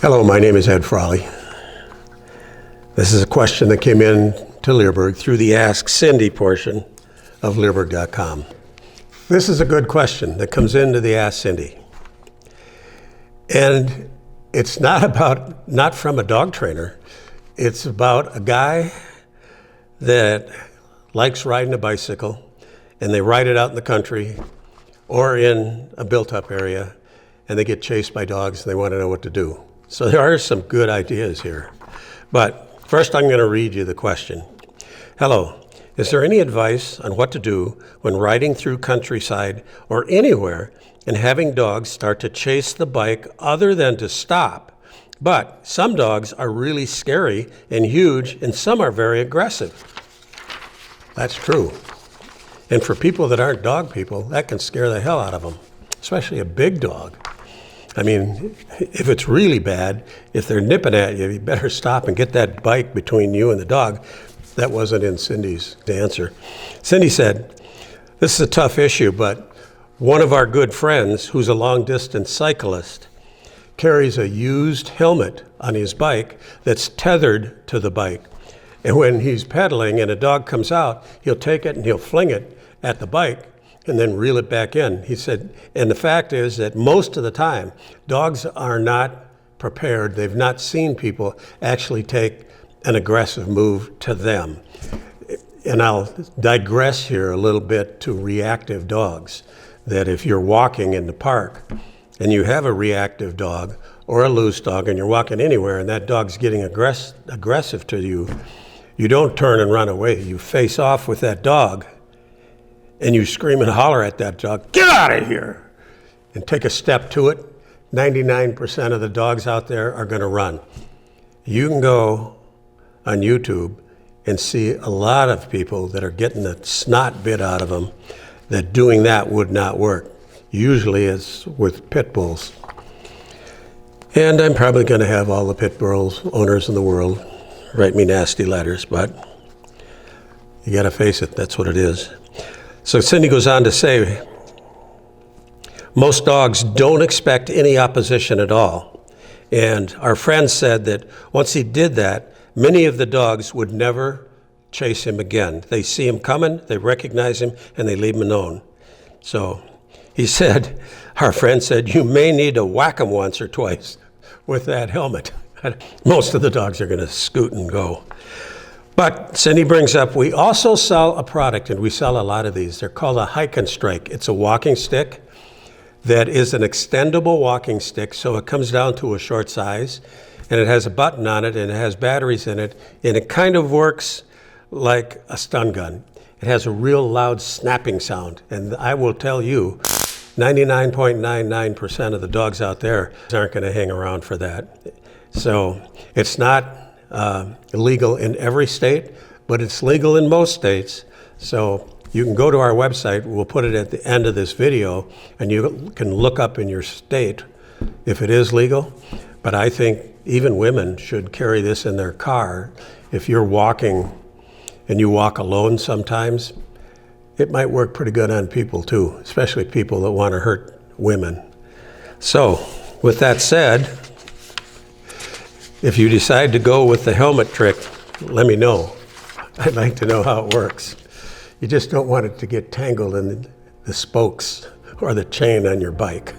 Hello, my name is Ed Frawley. This is a question that came in to Leerburg through the Ask Cindy portion of Leerburg.com. This is a good question that comes into the Ask Cindy. And it's not from a dog trainer. It's about a guy that likes riding a bicycle, and they ride it out in the country or in a built-up area, and they get chased by dogs and they want to know what to do. So there are some good ideas here. But first I'm going to read you the question. Hello, is there any advice on what to do when riding through countryside or anywhere and having dogs start to chase the bike other than to stop? But some dogs are really scary and huge, and some are very aggressive. That's true. And for people that aren't dog people, that can scare the hell out of them, especially a big dog. I mean, if it's really bad, if they're nipping at you, you better stop and get that bike between you and the dog. That wasn't in Cindy's answer. Cindy said, this is a tough issue, but one of our good friends, who's a long-distance cyclist, carries a used helmet on his bike that's tethered to the bike. And when he's pedaling and a dog comes out, he'll take it and he'll fling it at the bike and then reel it back in. He said, and the fact is that most of the time, dogs are not prepared. They've not seen people actually take an aggressive move to them. And I'll digress here a little bit to reactive dogs, that if you're walking in the park and you have a reactive dog or a loose dog and you're walking anywhere and that dog's getting aggressive to you, you don't turn and run away. You face off with that dog and you scream and holler at that dog, get out of here, and take a step to it. 99% of the dogs out there are going to run. You can go on YouTube and see a lot of people that are getting the snot bit out of them, that doing that would not work. Usually it's with pit bulls. And I'm probably going to have all the pit bulls owners in the world write me nasty letters, but you got to face it, that's what it is. So Cindy goes on to say, most dogs don't expect any opposition at all. And our friend said that once he did that, many of the dogs would never chase him again. They see him coming, they recognize him, and they leave him alone. So he said, our friend said, you may need to whack him once or twice with that helmet. Most of the dogs are going to scoot and go. But Cindy brings up, we also sell a product, and we sell a lot of these. They're called a hike and strike. It's a walking stick that is an extendable walking stick, so it comes down to a short size, and it has a button on it, and it has batteries in it, and it kind of works like a stun gun. It has a real loud snapping sound, and I will tell you, 99.99% of the dogs out there aren't going to hang around for that. So it's not illegal in every state, but it's legal in most states. So you can go to our website, we'll put it at the end of this video, and you can look up in your state if it is legal. But I think even women should carry this in their car. If you're walking and you walk alone sometimes, it might work pretty good on people too, especially people that want to hurt women. So with that said, if you decide to go with the helmet trick, let me know. I'd like to know how it works. You just don't want it to get tangled in the spokes or the chain on your bike.